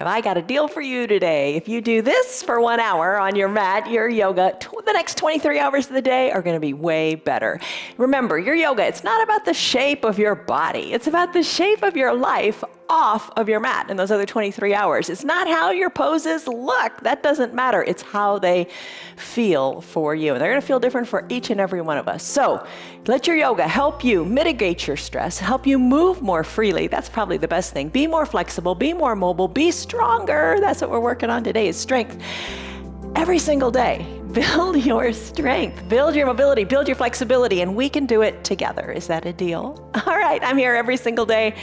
And I got a deal for you today. If you do this for 1 hour on your mat, your yoga, the next 23 hours of the day are going to be way better. Remember, your yoga, it's not about the shape of your body. It's about the shape of your life off of your mat in those other 23 hours. It's not how your poses look. That doesn't matter. It's how they feel for you. And they're going to feel different for each and every one of us. So let your yoga help you mitigate your stress, help you move more freely. That's probably the best thing. Be more flexible, be more mobile, be stronger. That's what we're working on today, is strength. Every single day, build your strength, build your mobility, build your flexibility, and we can do it together. Is that a deal? All right, I'm here every single day,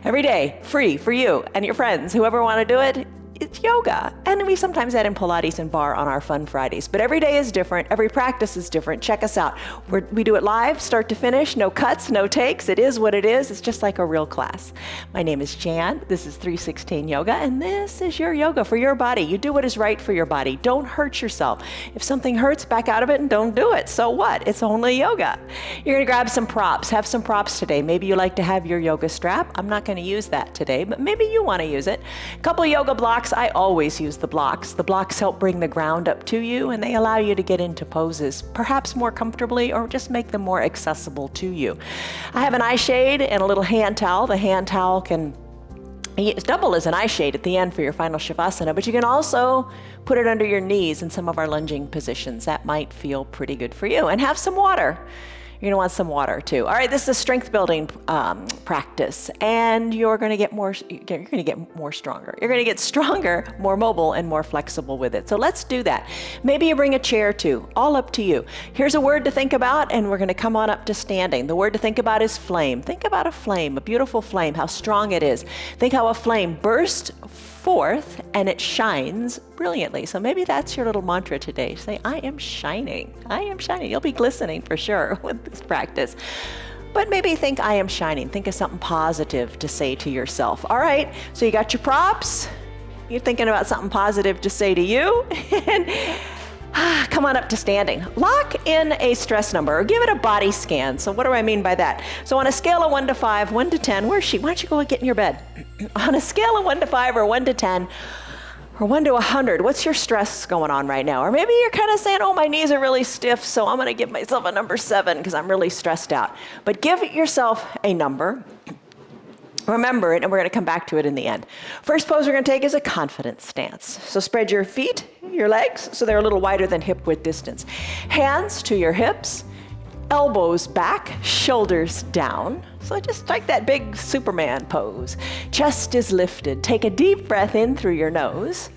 every day, free for you and your friends, whoever want to do it. It's yoga. And we sometimes add in Pilates and bar on our Fun Fridays. But every day is different. Every practice is different. Check us out. We do it live, start to finish. No cuts, no takes. It is what it is. It's just like a real class. My name is Jan. This is 316 Yoga. And this is your yoga for your body. You do what is right for your body. Don't hurt yourself. If something hurts, back out of it and don't do it. So what? It's only yoga. You're going to grab some props. Have some props today. Maybe you like to have your yoga strap. I'm not going to use that today, but maybe you want to use it. A couple of yoga blocks. I always use the blocks. The blocks help bring the ground up to you, and they allow you to get into poses perhaps more comfortably, or just make them more accessible to you. I have an eye shade and a little hand towel. The hand towel can double as an eye shade at the end for your final Shavasana, but you can also put it under your knees in some of our lunging positions. That might feel pretty good for you. And have some water. You're going to want some water too. All right, this is a strength building practice, and you're going to get more stronger. You're going to get stronger, more mobile, and more flexible with it. So let's do that. Maybe you bring a chair too, all up to you. Here's a word to think about, and we're going to come on up to standing. The word to think about is flame. Think about a flame, a beautiful flame, how strong it is. Think how a flame bursts forth and it shines brilliantly. So maybe that's your little mantra today. Say, I am shining. I am shining. You'll be glistening for sure with this practice. But maybe think, I am shining. Think of something positive to say to yourself. All right, so you got your props. You're thinking about something positive to say to you. And come on up to standing. Lock in a stress number, or give it a body scan. So what do I mean by that? So on a scale of 1 to 5, 1 to 10, where's she? Why don't you go and get in your bed? On a scale of 1 to 5 or 1 to 10, or 1 to 100, what's your stress going on right now? Or maybe you're kind of saying, oh, my knees are really stiff, so I'm going to give myself a number 7 because I'm really stressed out. But give yourself a number. Remember it, and we're going to come back to it in the end. First pose we're going to take is a confidence stance. So spread your feet, your legs, so they're a little wider than hip width distance. Hands to your hips, elbows back, shoulders down. So just like that big Superman pose. Chest is lifted. Take a deep breath in through your nose.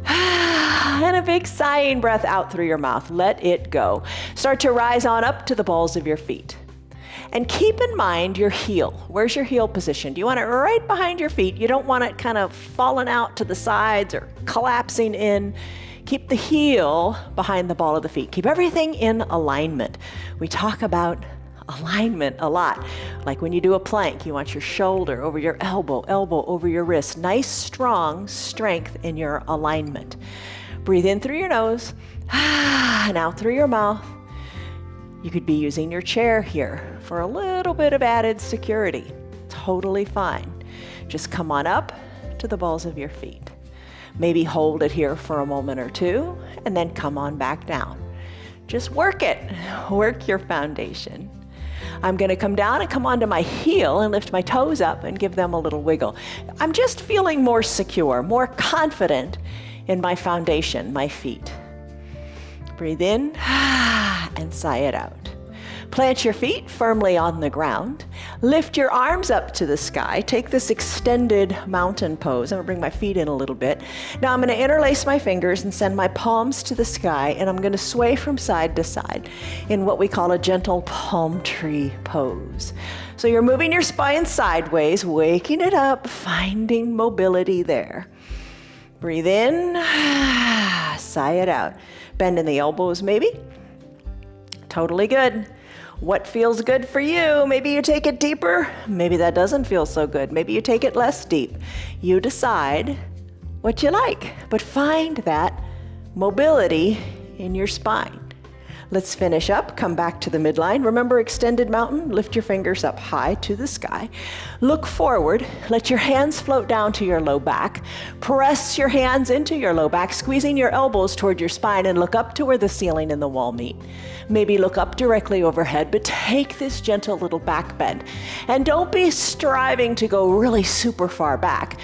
And a big sighing breath out through your mouth. Let it go. Start to rise on up to the balls of your feet. And keep in mind your heel. Where's your heel positioned? You want it right behind your feet. You don't want it kind of falling out to the sides or collapsing in. Keep the heel behind the ball of the feet. Keep everything in alignment. We talk about alignment a lot. Like when you do a plank, you want your shoulder over your elbow, elbow over your wrist. Nice, strong strength in your alignment. Breathe in through your nose and out through your mouth. You could be using your chair here for a little bit of added security. Totally fine. Just come on up to the balls of your feet. Maybe hold it here for a moment or two, and then come on back down. Just work it. Work your foundation. I'm going to come down and come onto my heel and lift my toes up and give them a little wiggle. I'm just feeling more secure, more confident in my foundation, my feet. Breathe in and sigh it out. Plant your feet firmly on the ground. Lift your arms up to the sky. Take this extended mountain pose. I'm going to bring my feet in a little bit. Now I'm going to interlace my fingers and send my palms to the sky, and I'm going to sway from side to side in what we call a gentle palm tree pose. So you're moving your spine sideways, waking it up, finding mobility there. Breathe in, sigh it out. Bend in the elbows maybe. Totally good. What feels good for you? Maybe you take it deeper. Maybe that doesn't feel so good. Maybe you take it less deep. You decide what you like, but find that mobility in your spine. Let's finish up, come back to the midline. Remember extended mountain? Lift your fingers up high to the sky. Look forward, let your hands float down to your low back. Press your hands into your low back, squeezing your elbows toward your spine and look up to where the ceiling and the wall meet. Maybe look up directly overhead, but take this gentle little back bend. And don't be striving to go really super far back.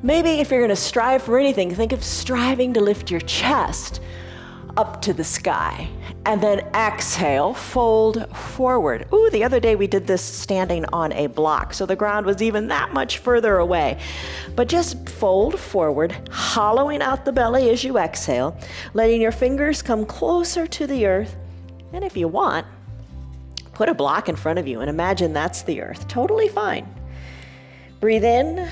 Maybe if you're gonna strive for anything, think of striving to lift your chest up to the sky. And then exhale, fold forward. Ooh, the other day we did this standing on a block, so the ground was even that much further away. But just fold forward, hollowing out the belly as you exhale, letting your fingers come closer to the earth. And if you want, put a block in front of you and imagine that's the earth. Totally fine. Breathe in.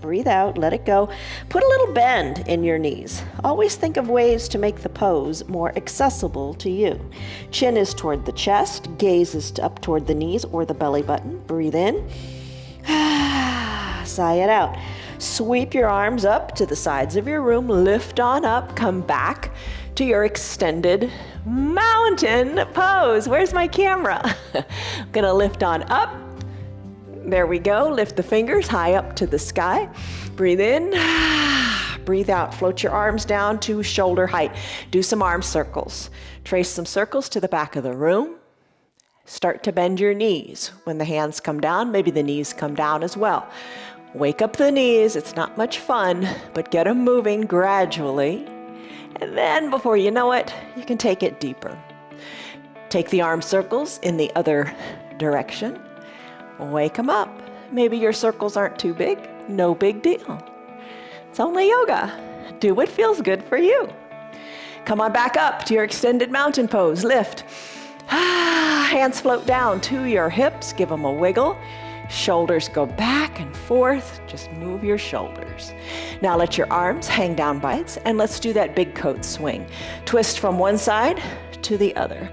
Breathe out, let it go. Put a little bend in your knees. Always think of ways to make the pose more accessible to you. Chin is toward the chest, gaze is up toward the knees or the belly button. Breathe in. Sigh it out. Sweep your arms up to the sides of your room, lift on up, come back to your extended mountain pose. Where's my camera? I'm gonna lift on up. There we go. Lift the fingers high up to the sky. Breathe in. Breathe out. Float your arms down to shoulder height. Do some arm circles. Trace some circles to the back of the room. Start to bend your knees. When the hands come down, maybe the knees come down as well. Wake up the knees. It's not much fun, but get them moving gradually. And then before you know it, you can take it deeper. Take the arm circles in the other direction. Wake them up. Maybe your circles aren't too big. No big deal. It's only yoga. Do what feels good for you. Come on back up to your extended mountain pose. Lift. Hands float down to your hips. Give them a wiggle. Shoulders go back and forth. Just move your shoulders. Now let your arms hang down bites and let's do that big coat swing. Twist from one side to the other.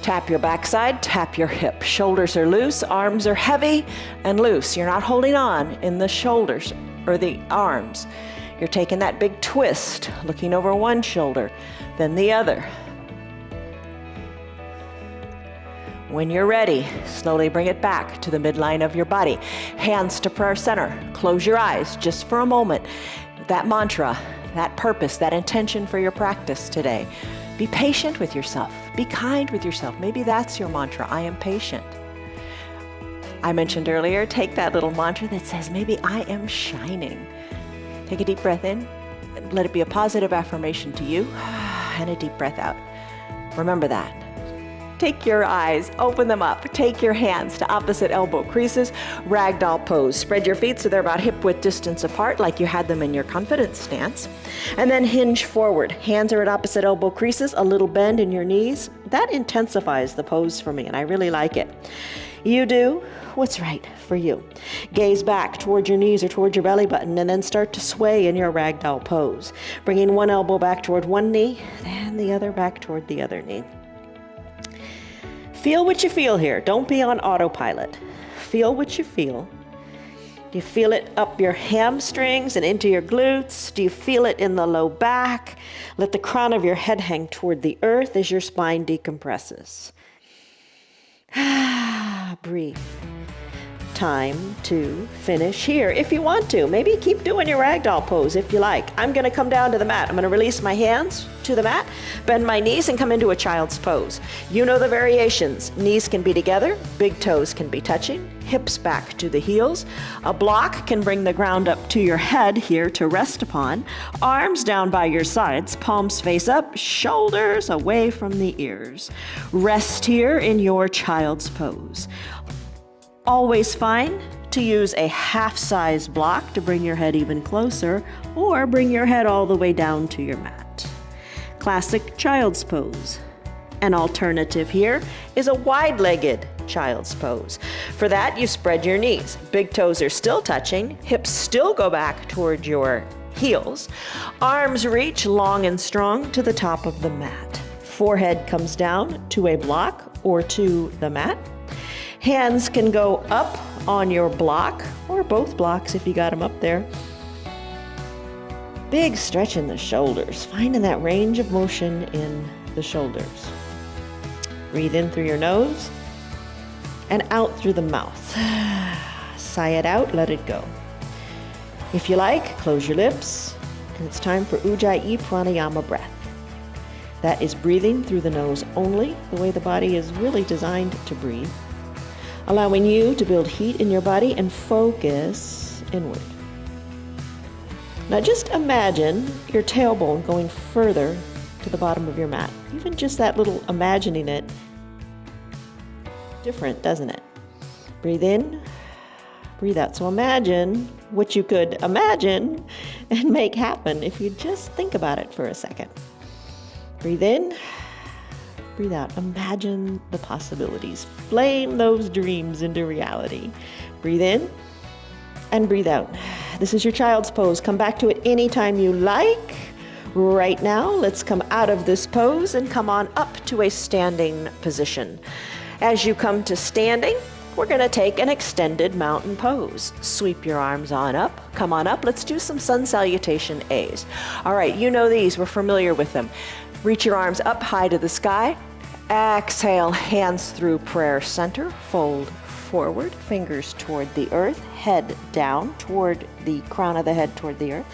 Tap your backside, tap your hip. Shoulders are loose, arms are heavy and loose. You're not holding on in the shoulders or the arms. You're taking that big twist, looking over one shoulder, then the other. When you're ready, slowly bring it back to the midline of your body. Hands to prayer center. Close your eyes just for a moment. That mantra, that purpose, that intention for your practice today. Be patient with yourself. Be kind with yourself. Maybe that's your mantra, I am patient. I mentioned earlier, take that little mantra that says, maybe I am shining. Take a deep breath in. Let it be a positive affirmation to you. And a deep breath out. Remember that. Take your eyes, open them up. Take your hands to opposite elbow creases, ragdoll pose. Spread your feet so they're about hip width distance apart, like you had them in your confidence stance. And then hinge forward. Hands are at opposite elbow creases, a little bend in your knees. That intensifies the pose for me, and I really like it. You do what's right for you. Gaze back toward your knees or toward your belly button, and then start to sway in your ragdoll pose. Bringing one elbow back toward one knee, then the other back toward the other knee. Feel what you feel here. Don't be on autopilot. Feel what you feel. Do you feel it up your hamstrings and into your glutes? Do you feel it in the low back? Let the crown of your head hang toward the earth as your spine decompresses. Breathe. Time to finish here. If you want to, maybe keep doing your ragdoll pose if you like. I'm going to come down to the mat. I'm going to release my hands to the mat, bend my knees, and come into a child's pose. You know the variations. Knees can be together, big toes can be touching, hips back to the heels. A block can bring the ground up to your head here to rest upon. Arms down by your sides, palms face up, shoulders away from the ears. Rest here in your child's pose. Always fine to use a half-size block to bring your head even closer, or bring your head all the way down to your mat. Classic child's pose. An alternative here is a wide-legged child's pose. For that, you spread your knees. Big toes are still touching, hips still go back toward your heels. Arms reach long and strong to the top of the mat. Forehead comes down to a block or to the mat. Hands can go up on your block, or both blocks if you got them up there. Big stretch in the shoulders, finding that range of motion in the shoulders. Breathe in through your nose and out through the mouth. Sigh it out, let it go. If you like, close your lips, and it's time for Ujjayi Pranayama breath. That is breathing through the nose only, the way the body is really designed to breathe, allowing you to build heat in your body and focus inward. Now just imagine your tailbone going further to the bottom of your mat. Even just that little imagining it, different, doesn't it? Breathe in, breathe out. So imagine what you could imagine and make happen if you just think about it for a second. Breathe in, breathe out. Imagine the possibilities. Flame those dreams into reality. Breathe in and breathe out. This is your child's pose. Come back to it anytime you like. Right now, let's come out of this pose and come on up to a standing position. As you come to standing, we're going to take an extended mountain pose. Sweep your arms on up. Come on up. Let's do some sun salutation A's. All right, you know these. We're familiar with them. Reach your arms up high to the sky. Exhale, hands through prayer center. Fold forward, fingers toward the earth, head down toward the crown of the head toward the earth.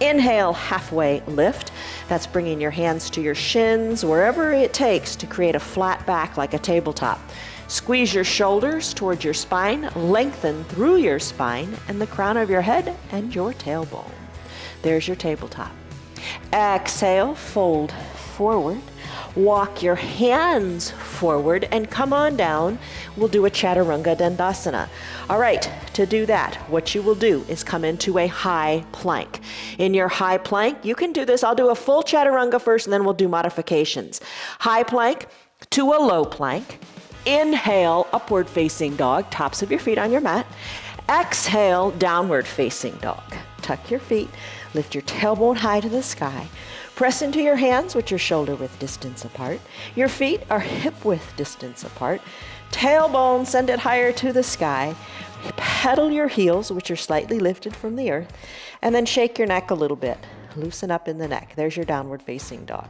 Inhale, halfway lift. That's bringing your hands to your shins, wherever it takes to create a flat back like a tabletop. Squeeze your shoulders towards your spine, lengthen through your spine and the crown of your head and your tailbone. There's your tabletop. Exhale, fold forward. Walk your hands forward and come on down. We'll do a Chaturanga Dandasana. All right, to do that, what you will do is come into a high plank. In your high plank, you can do this. I'll do a full Chaturanga first and then we'll do modifications. High plank to a low plank. Inhale, upward facing dog, tops of your feet on your mat. Exhale, downward facing dog. Tuck your feet, lift your tailbone high to the sky. Press into your hands with your shoulder width distance apart. Your feet are hip width distance apart. Tailbone, send it higher to the sky. Pedal your heels, which are slightly lifted from the earth, and then shake your neck a little bit. Loosen up in the neck. There's your downward facing dog.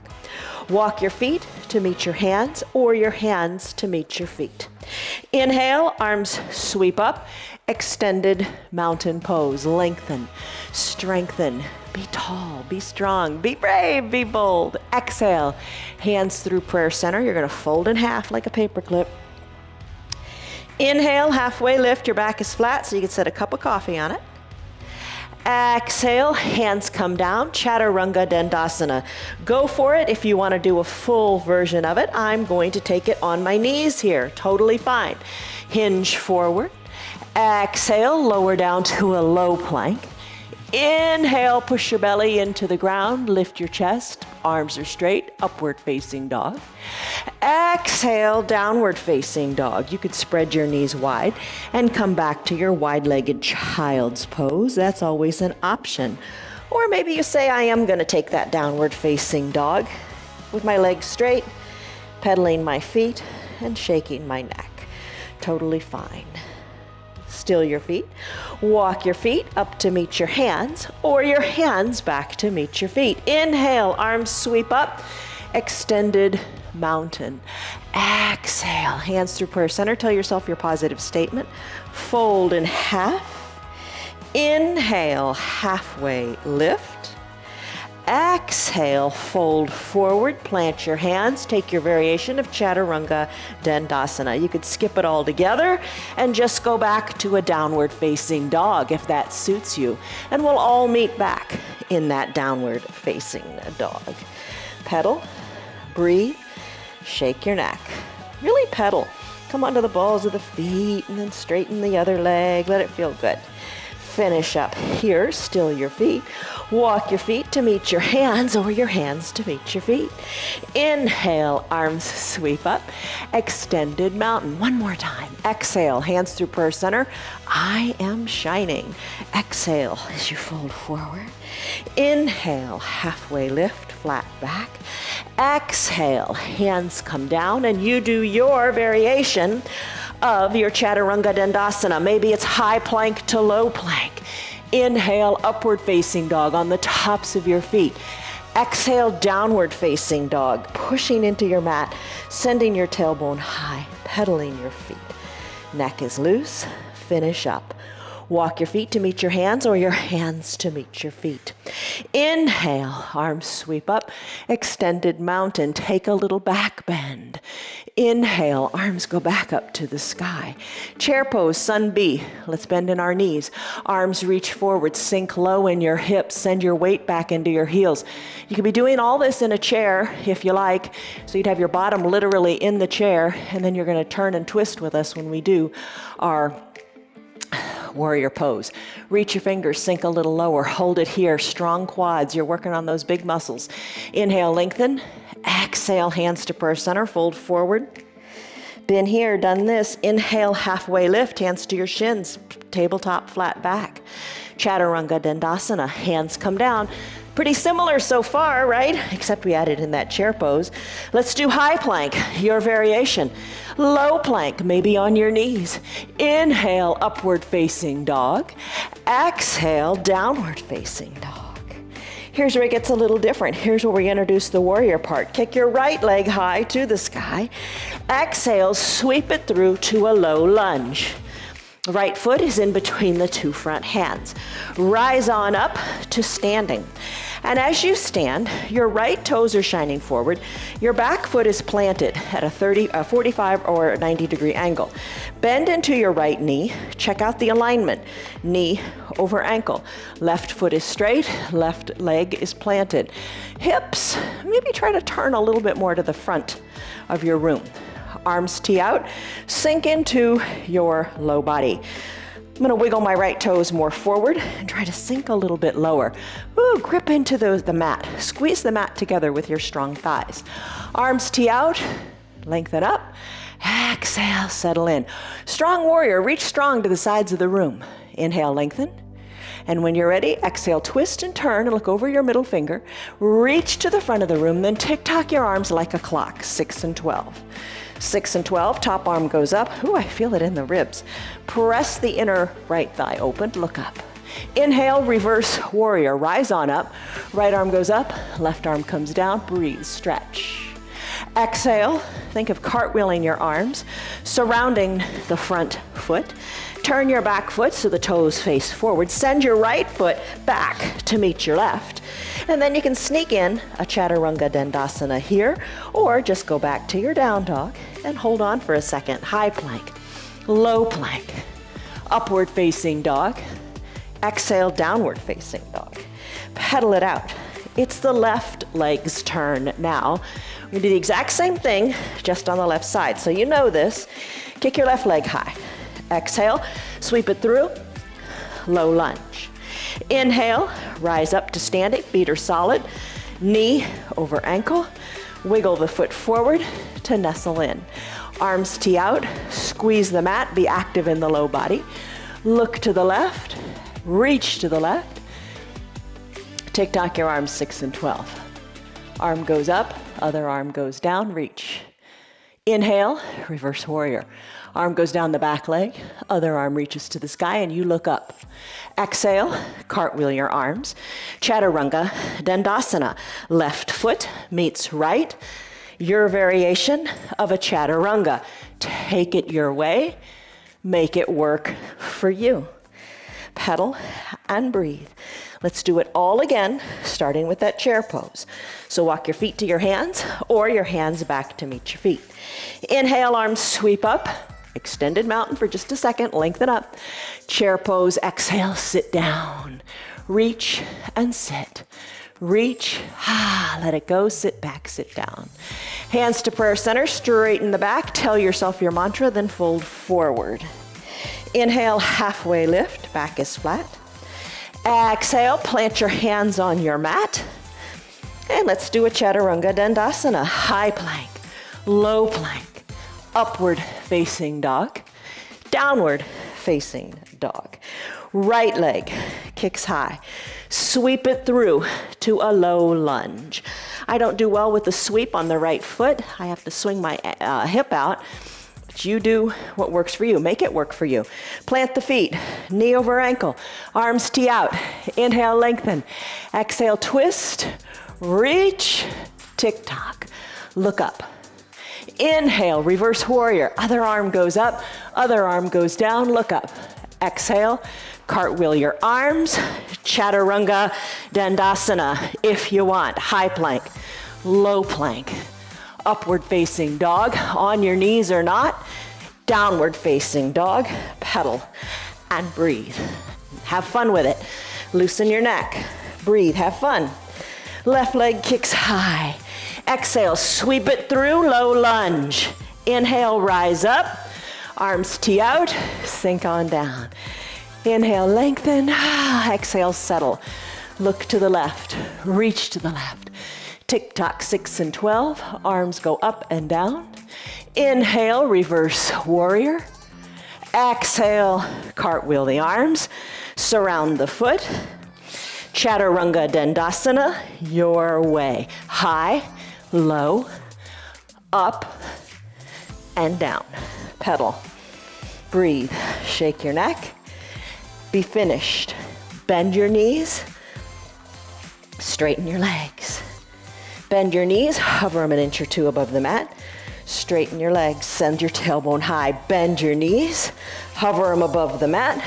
Walk your feet to meet your hands or your hands to meet your feet. Inhale, arms sweep up. Extended mountain pose. Lengthen, strengthen. Be tall, be strong, be brave, be bold. Exhale, hands through prayer center. You're going to fold in half like a paper clip. Inhale, halfway lift. Your back is flat so you can set a cup of coffee on it. Exhale, hands come down, Chaturanga Dandasana. Go for it if you want to do a full version of it. I'm going to take it on my knees here, totally fine. Hinge forward. Exhale, lower down to a low plank. Inhale, push your belly into the ground, lift your chest, arms are straight, upward facing dog. Exhale, downward facing dog. You could spread your knees wide and come back to your wide-legged child's pose. That's always an option. Or maybe you say, I am going to take that downward facing dog with my legs straight, pedaling my feet and shaking my neck. Totally fine. Still your feet. Walk your feet up to meet your hands or your hands back to meet your feet. Inhale, arms sweep up, extended mountain. Exhale, hands through prayer center. Tell yourself your positive statement. Fold in half. Inhale, halfway lift. Exhale, fold forward, plant your hands, take your variation of Chaturanga Dandasana. You could skip it all together and just go back to a downward facing dog if that suits you. And we'll all meet back in that downward facing dog. Pedal, breathe, shake your neck. Really pedal. Come onto the balls of the feet and then straighten the other leg. Let it feel good. Finish up here, still your feet. Walk your feet to meet your hands or your hands to meet your feet. Inhale, arms sweep up. Extended mountain. One more time. Exhale, hands through prayer center. I am shining. Exhale as you fold forward. Inhale, halfway lift, flat back. Exhale, hands come down and you do your variation of your Chaturanga Dandasana. Maybe it's high plank to low plank. Inhale, upward facing dog on the tops of your feet. Exhale, downward facing dog, pushing into your mat, sending your tailbone high, pedaling your feet. Neck is loose, finish up. Walk your feet to meet your hands or your hands to meet your feet. Inhale, arms sweep up, extended mountain, take a little back bend. Inhale, arms go back up to the sky. Chair pose, sun B. Let's bend in our knees. Arms reach forward, sink low in your hips, send your weight back into your heels. You could be doing all this in a chair if you like, so you'd have your bottom literally in the chair, and then you're gonna turn and twist with us when we do our warrior pose. Reach your fingers, sink a little lower, hold it here, strong quads, you're working on those big muscles. Inhale, lengthen. Exhale, hands to prayer center, fold forward. Been here, done this. Inhale, halfway lift, hands to your shins, tabletop, flat back. Chaturanga Dandasana, hands come down. Pretty similar so far, right? Except we added in that chair pose. Let's do high plank, your variation. Low plank, maybe on your knees. Inhale, upward facing dog. Exhale, downward facing dog. Here's where it gets a little different. Here's where we introduce the warrior part. Kick your right leg high to the sky. Exhale, sweep it through to a low lunge. Right foot is in between the two front hands. Rise on up to standing. And as you stand, your right toes are shining forward. Your back foot is planted at a 45 or 90 degree angle. Bend into your right knee. Check out the alignment. Knee over ankle. Left foot is straight, left leg is planted. Hips, maybe try to turn a little bit more to the front of your room. Arms tee out, sink into your low body. I'm gonna wiggle my right toes more forward and try to sink a little bit lower. Ooh, grip into the mat. Squeeze the mat together with your strong thighs. Arms tee out, lengthen up. Exhale, settle in. Strong warrior, reach strong to the sides of the room. Inhale, lengthen. And when you're ready, exhale, twist and turn and look over your middle finger. Reach to the front of the room, then tick-tock your arms like a clock, 6 and 12. 6 and 12, top arm goes up. Ooh, I feel it in the ribs. Press the inner right thigh open, look up. Inhale, reverse warrior, rise on up. Right arm goes up, left arm comes down, breathe, stretch. Exhale, think of cartwheeling your arms, surrounding the front foot. Turn your back foot so the toes face forward. Send your right foot back to meet your left. And then you can sneak in a Chaturanga Dandasana here, or just go back to your down dog and hold on for a second. High plank, low plank, upward facing dog. Exhale, downward facing dog. Pedal it out. It's the left leg's turn now. We're gonna do the exact same thing, just on the left side. So you know this. Kick your left leg high. Exhale, sweep it through, low lunge. Inhale, rise up to standing, feet are solid, knee over ankle, wiggle the foot forward to nestle in. Arms tee out, squeeze the mat, be active in the low body. Look to the left, reach to the left. Tick-tock your arms 6 and 12. Arm goes up, other arm goes down, reach. Inhale, reverse warrior. Arm goes down the back leg, other arm reaches to the sky, and you look up. Exhale, cartwheel your arms. Chaturanga Dandasana. Left foot meets right. Your variation of a chaturanga. Take it your way. Make it work for you. Pedal and breathe. Let's do it all again, starting with that chair pose. So walk your feet to your hands or your hands back to meet your feet. Inhale, arms sweep up. Extended mountain for just a second, lengthen up. Chair pose, exhale, sit down. Reach and sit. Reach, let it go, sit back, sit down. Hands to prayer center, straighten the back, tell yourself your mantra, then fold forward. Inhale, halfway lift, back is flat. Exhale, plant your hands on your mat. And let's do a Chaturanga Dandasana. High plank, low plank, upward facing dog, downward facing dog. Right leg kicks high. Sweep it through to a low lunge. I don't do well with the sweep on the right foot. I have to swing my hip out. But you do what works for you. Make it work for you. Plant the feet, knee over ankle, arms tee out. Inhale, lengthen. Exhale, twist. reach, tick-tock, look up. Inhale, reverse warrior. Other arm goes up, other arm goes down, look up. Exhale, cartwheel your arms, chaturanga dandasana if you want. High plank, low plank, upward facing dog, on your knees or not, downward facing dog, pedal and breathe. Have fun with it. Loosen your neck, breathe, have fun. Left leg kicks high. Exhale, sweep it through, low lunge. Inhale, rise up, arms tee out, sink on down. Inhale, lengthen, exhale, settle. Look to the left, reach to the left. Tick-tock 6 and 12, arms go up and down. Inhale, reverse warrior. Exhale, cartwheel the arms, surround the foot. Chaturanga dandasana, your way. High, low, up, and down. Pedal. Breathe. Shake your neck. Be finished. Bend your knees. Straighten your legs. Bend your knees. Hover them an inch or two above the mat. Straighten your legs. Send your tailbone high. Bend your knees. Hover them above the mat.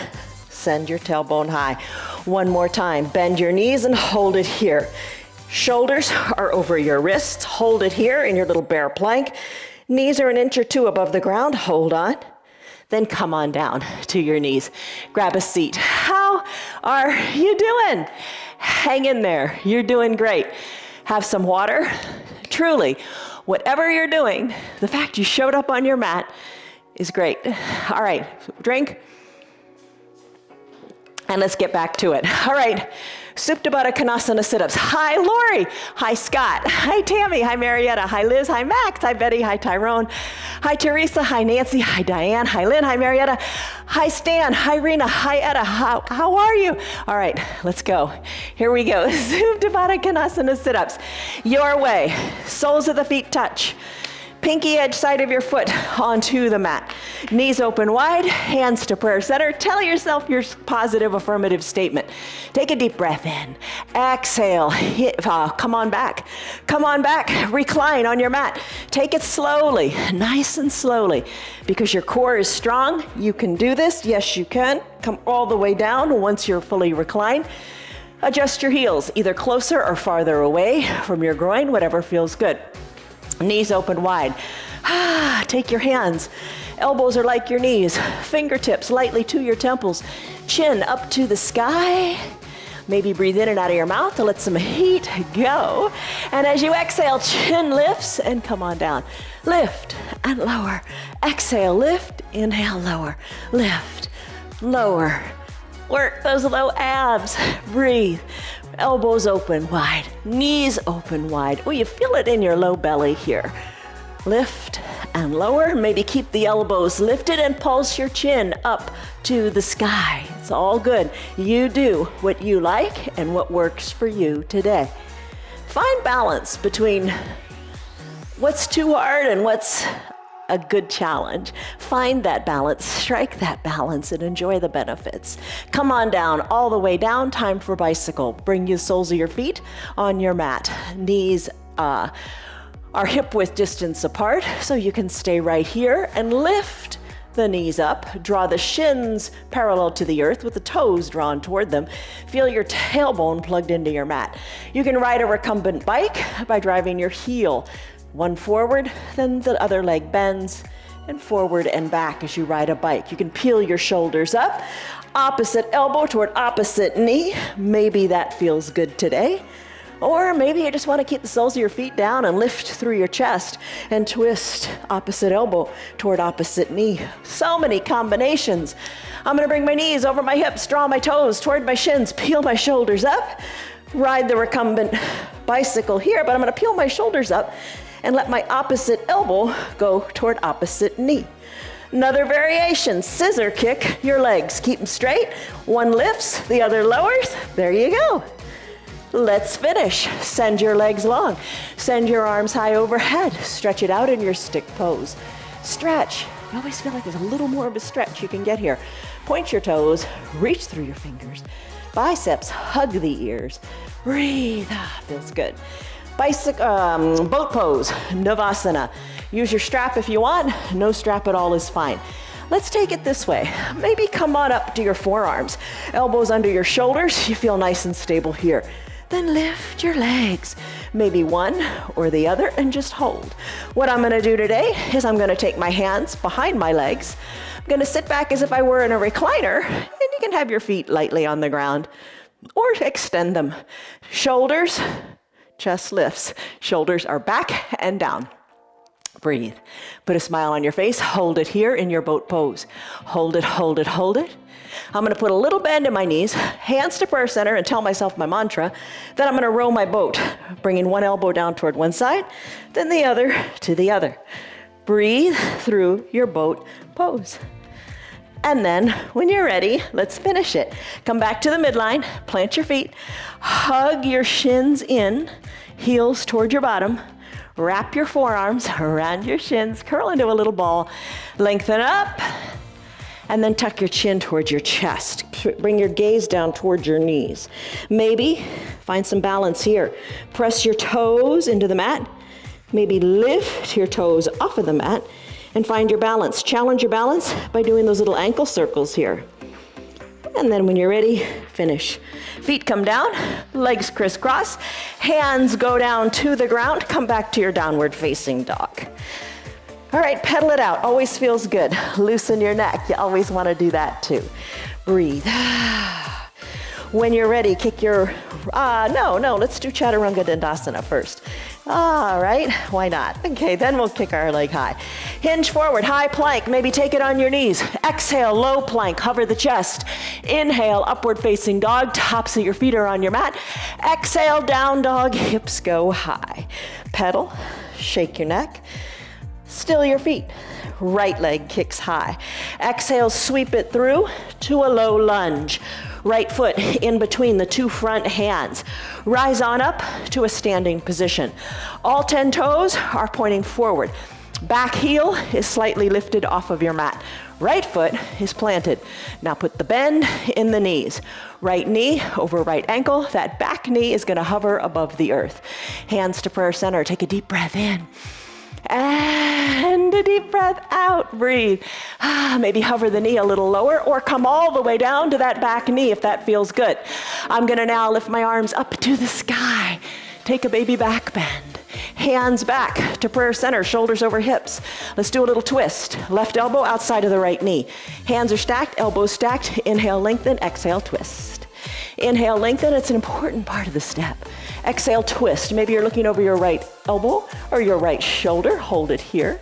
Send your tailbone high. One more time. Bend your knees and hold it here. Shoulders are over your wrists. Hold it here in your little bear plank. Knees are an inch or two above the ground. Hold on. Then come on down to your knees. Grab a seat. How are you doing? Hang in there. You're doing great. Have some water. Truly, whatever you're doing, the fact you showed up on your mat is great. All right, drink. And let's get back to it. All right, Supta Baddha Konasana sit-ups. Hi, Lori. Hi, Scott. Hi, Tammy. Hi, Marietta. Hi, Liz. Hi, Max. Hi, Betty. Hi, Tyrone. Hi, Teresa. Hi, Nancy. Hi, Diane. Hi, Lynn. Hi, Marietta. Hi, Stan. Hi, Rena. Hi, Etta. How are you? All right, let's go. Here we go. Supta Baddha Konasana sit-ups. Your way. Soles of the feet touch. Pinky edge side of your foot onto the mat. Knees open wide, hands to prayer center. Tell yourself your positive affirmative statement. Take a deep breath in. Exhale, come on back. Come on back, recline on your mat. Take it slowly, nice and slowly. Because your core is strong, you can do this. Yes, you can. Come all the way down once you're fully reclined. Adjust your heels, either closer or farther away from your groin, whatever feels good. Knees open wide. Take your hands. Elbows are like your knees. Fingertips lightly to your temples. Chin up to the sky. Maybe breathe in and out of your mouth to let some heat go. And as you exhale, chin lifts and come on down. Lift and lower. Exhale, lift, inhale, lower. Lift, lower. Work those low abs. Breathe. Elbows open wide, knees open wide. Oh, you feel it in your low belly here. Lift and lower. Maybe keep the elbows lifted and pulse your chin up to the sky. It's all good. You do what you like and what works for you today. Find balance between what's too hard and what's a good challenge. Find that balance, strike that balance, and enjoy the benefits. Come on down, all the way down. Time for bicycle. Bring the soles of your feet on your mat. Knees are hip width distance apart, so you can stay right here and lift the knees up. Draw the shins parallel to the earth with the toes drawn toward them. Feel your tailbone plugged into your mat. You can ride a recumbent bike by driving your heel one forward, then the other leg bends, and forward and back as you ride a bike. You can peel your shoulders up, opposite elbow toward opposite knee. Maybe that feels good today. Or maybe you just want to keep the soles of your feet down and lift through your chest and twist opposite elbow toward opposite knee. So many combinations. I'm going to bring my knees over my hips, draw my toes toward my shins, peel my shoulders up, ride the recumbent bicycle here, but I'm going to peel my shoulders up and let my opposite elbow go toward opposite knee. Another variation, scissor kick your legs. Keep them straight. One lifts, the other lowers. There you go. Let's finish. Send your legs long. Send your arms high overhead. Stretch it out in your stick pose. Stretch. You always feel like there's a little more of a stretch you can get here. Point your toes, reach through your fingers. Biceps hug the ears. Breathe. Feels good. Boat pose, Navasana. Use your strap if you want. No strap at all is fine. Let's take it this way. Maybe come on up to your forearms. Elbows under your shoulders. You feel nice and stable here. Then lift your legs, maybe one or the other, and just hold. What I'm gonna do today is I'm gonna take my hands behind my legs. I'm gonna sit back as if I were in a recliner, and you can have your feet lightly on the ground or extend them. Shoulders, chest lifts. Shoulders are back and down. Breathe. Put a smile on your face. Hold it here in your boat pose. Hold it, hold it, hold it. I'm going to put a little bend in my knees, hands to prayer center, and tell myself my mantra. Then I'm going to row my boat, bringing one elbow down toward one side, then the other to the other. Breathe through your boat pose. And then when you're ready, let's finish it. Come back to the midline, plant your feet, hug your shins in, heels toward your bottom. Wrap your forearms around your shins, curl into a little ball, lengthen up, and then tuck your chin towards your chest. Bring your gaze down towards your knees. Maybe find some balance here. Press your toes into the mat. Maybe lift your toes off of the mat and find your balance. Challenge your balance by doing those little ankle circles here. And then when you're ready, finish. Feet come down, legs crisscross, hands go down to the ground, come back to your downward facing dog. All right, pedal it out, always feels good. Loosen your neck, you always wanna do that too. Breathe. When you're ready, kick your, let's do Chaturanga Dandasana first. All right, why not? Okay, then we'll kick our leg high. Hinge forward, high plank, maybe take it on your knees. Exhale, low plank, hover the chest. Inhale, upward facing dog, tops of your feet are on your mat. Exhale, down dog, hips go high. Pedal, shake your neck, still your feet. Right leg kicks high. Exhale, sweep it through to a low lunge. Right foot in between the two front hands. Rise on up to a standing position. All 10 toes are pointing forward. Back heel is slightly lifted off of your mat. Right foot is planted. Now put the bend in the knees. Right knee over right ankle. That back knee is gonna hover above the earth. Hands to prayer center. Take a deep breath in. And a deep breath out, breathe. Maybe hover the knee a little lower or come all the way down to that back knee if that feels good. I'm gonna now lift my arms up to the sky. Take a baby back bend. Hands back to prayer center, shoulders over hips. Let's do a little twist. Left elbow outside of the right knee. Hands are stacked, elbows stacked. Inhale, lengthen, exhale, twist. Inhale, lengthen, it's an important part of the step. Exhale, twist. Maybe you're looking over your right elbow or your right shoulder. Hold it here.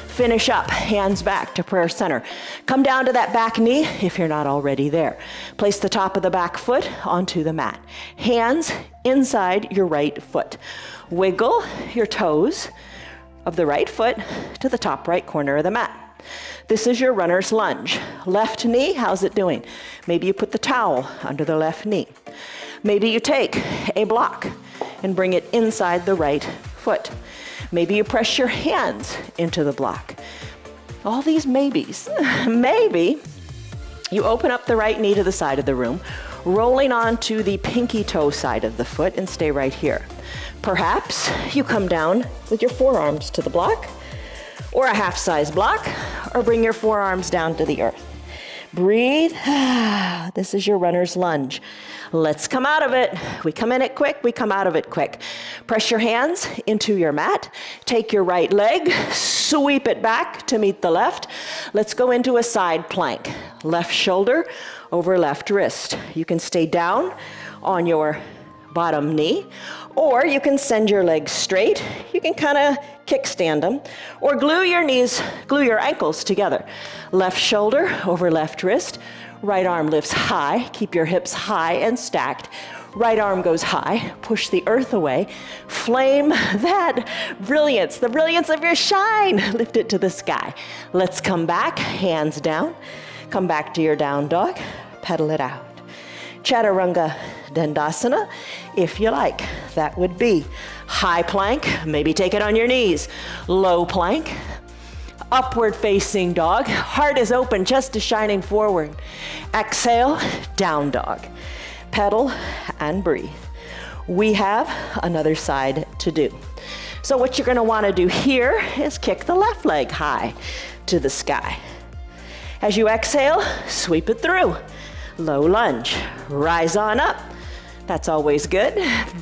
Finish up, hands back to prayer center. Come down to that back knee if you're not already there. Place the top of the back foot onto the mat. Hands inside your right foot. Wiggle your toes of the right foot to the top right corner of the mat. This is your runner's lunge. Left knee, how's it doing? Maybe you put the towel under the left knee. Maybe you take a block and bring it inside the right foot. Maybe you press your hands into the block. All these maybes. Maybe you open up the right knee to the side of the room, rolling onto the pinky toe side of the foot and stay right here. Perhaps you come down with your forearms to the block, or a half-size block, or bring your forearms down to the earth. Breathe. This is your runner's lunge. Let's come out of it. We come in it quick, we come out of it quick. Press your hands into your mat. Take your right leg, sweep it back to meet the left. Let's go into a side plank. Left shoulder over left wrist. You can stay down on your bottom knee, or you can send your legs straight. You can kind of kickstand them, or glue your ankles together. Left shoulder over left wrist. Right arm lifts high. Keep your hips high and stacked. Right arm goes high. Push the earth away. Flame that brilliance, the brilliance of your shine. Lift it to the sky. Let's come back, hands down. Come back to your down dog. Pedal it out. Chaturanga Dandasana, if you like. That would be high plank, maybe take it on your knees. Low plank, upward facing dog, heart is open, chest is shining forward. Exhale, down dog. Pedal and breathe. We have another side to do. So what you're gonna wanna do here is kick the left leg high to the sky. As you exhale, sweep it through. Low lunge, rise on up. That's always good.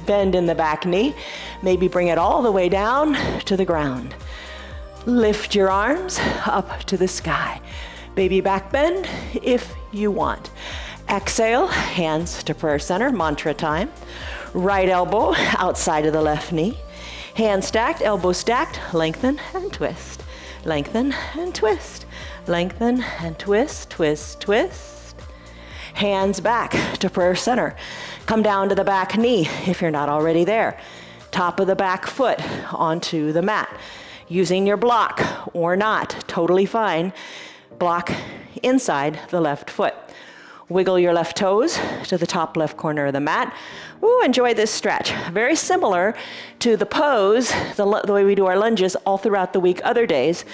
Bend in the back knee. Maybe bring it all the way down to the ground. Lift your arms up to the sky. Baby back bend if you want. Exhale, hands to prayer center, mantra time. Right elbow outside of the left knee. Hands stacked, elbows stacked, lengthen and twist. Lengthen and twist. Lengthen and twist, twist, twist. Hands back to prayer center. Come down to the back knee if you're not already there. Top of the back foot onto the mat. Using your block or not, totally fine. Block inside the left foot. Wiggle your left toes to the top left corner of the mat. Ooh, enjoy this stretch. Very similar to the pose, the way we do our lunges all throughout the week, other days,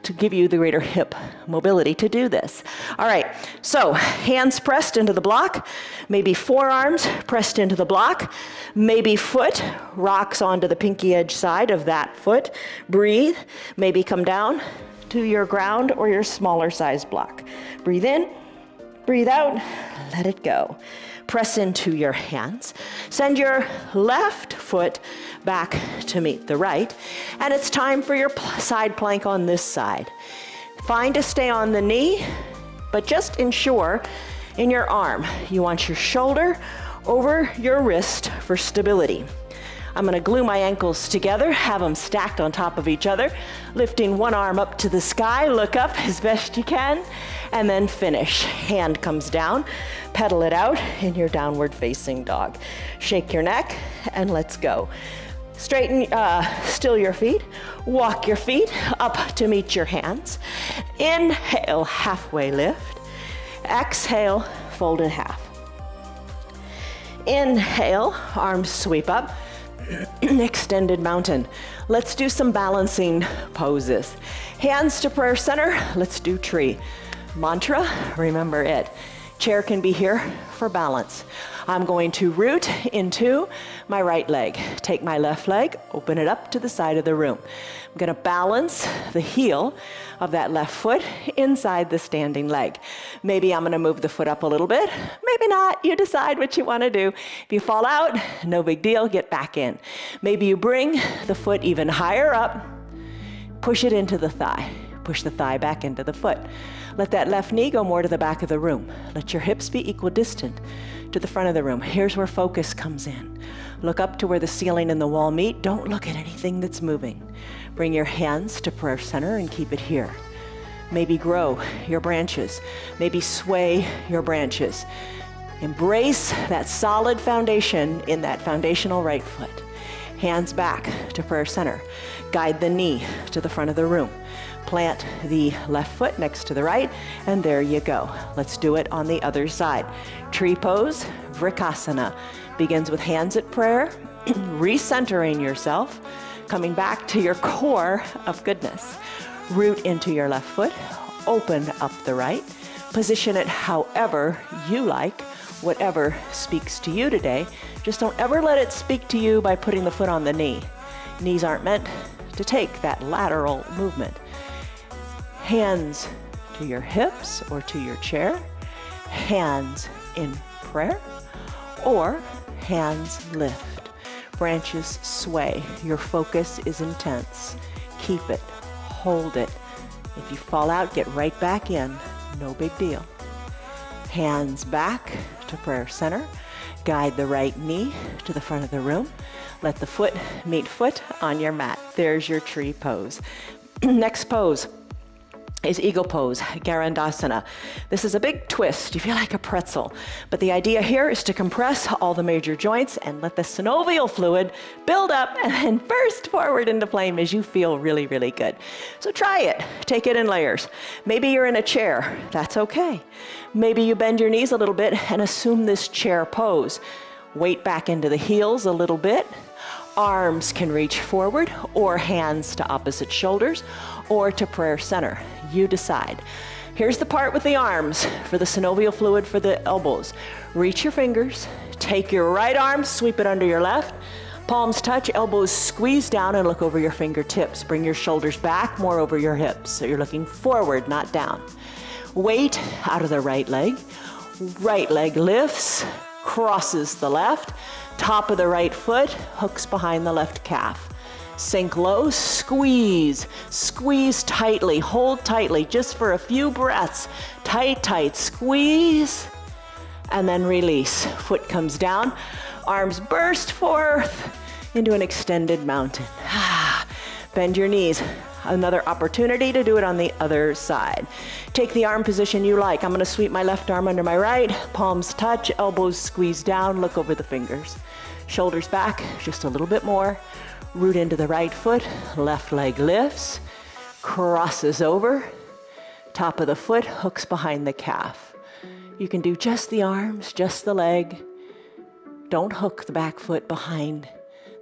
to give you the greater hip mobility to do this. All right, so hands pressed into the block, maybe forearms pressed into the block, maybe foot rocks onto the pinky edge side of that foot. Breathe, maybe come down to your ground or your smaller size block. Breathe in, breathe out, let it go. Press into your hands. Send your left foot back to meet the right. And it's time for your side plank on this side. Fine to stay on the knee, but just ensure in your arm, you want your shoulder over your wrist for stability. I'm gonna glue my ankles together, have them stacked on top of each other, lifting one arm up to the sky, look up as best you can, and then finish. Hand comes down, pedal it out in your downward facing dog. Shake your neck, and let's go. Straighten, still your feet, walk your feet up to meet your hands. Inhale, halfway lift. Exhale, fold in half. Inhale, arms sweep up. Extended mountain. Let's do some balancing poses. Hands to prayer center. Let's do tree. Mantra, remember it. Chair can be here for balance. I'm going to root into my right leg. Take my left leg, open it up to the side of the room. I'm gonna balance the heel of that left foot inside the standing leg. Maybe I'm gonna move the foot up a little bit, maybe not, you decide what you wanna do. If you fall out, no big deal, get back in. Maybe you bring the foot even higher up, push it into the thigh. Push the thigh back into the foot. Let that left knee go more to the back of the room. Let your hips be equidistant to the front of the room. Here's where focus comes in. Look up to where the ceiling and the wall meet. Don't look at anything that's moving. Bring your hands to prayer center and keep it here. Maybe grow your branches. Maybe sway your branches. Embrace that solid foundation in that foundational right foot. Hands back to prayer center. Guide the knee to the front of the room. Plant the left foot next to the right, and there you go. Let's do it on the other side. Tree pose, Vrikasana. Begins with hands at prayer, recentering yourself, coming back to your core of goodness. Root into your left foot, open up the right, position it however you like, whatever speaks to you today. Just don't ever let it speak to you by putting the foot on the knee. Knees aren't meant to take that lateral movement. Hands to your hips or to your chair, hands in prayer, or hands lift. Branches sway. Your focus is intense. Keep it, hold it. If you fall out, get right back in. No big deal. Hands back to prayer center. Guide the right knee to the front of the room. Let the foot meet foot on your mat. There's your tree pose. Next pose is Eagle Pose, Garandasana. This is a big twist. You feel like a pretzel. But the idea here is to compress all the major joints and let the synovial fluid build up and then burst forward into flame as you feel really, really good. So try it. Take it in layers. Maybe you're in a chair. That's okay. Maybe you bend your knees a little bit and assume this chair pose. Weight back into the heels a little bit. Arms can reach forward or hands to opposite shoulders or to prayer center. You decide. Here's the part with the arms for the synovial fluid for the elbows. Reach your fingers Take your right arm, sweep it under your left. Palms touch, elbows squeeze down and look over your fingertips. Bring your shoulders back, more over your hips. So you're looking forward, not down. Weight out of the right leg. Right leg lifts, crosses the left. Top of the right foot hooks behind the left calf. Sink low, squeeze. Squeeze tightly, hold tightly just for a few breaths. Tight, tight, squeeze. And then release. Foot comes down, arms burst forth into an extended mountain. Bend your knees. Another opportunity to do it on the other side. Take the arm position you like. I'm gonna sweep my left arm under my right, palms touch, elbows squeeze down, look over the fingers. Shoulders back, just a little bit more. Root into the right foot, left leg lifts, crosses over, top of the foot hooks behind the calf. You can do just the arms, just the leg. Don't hook the back foot behind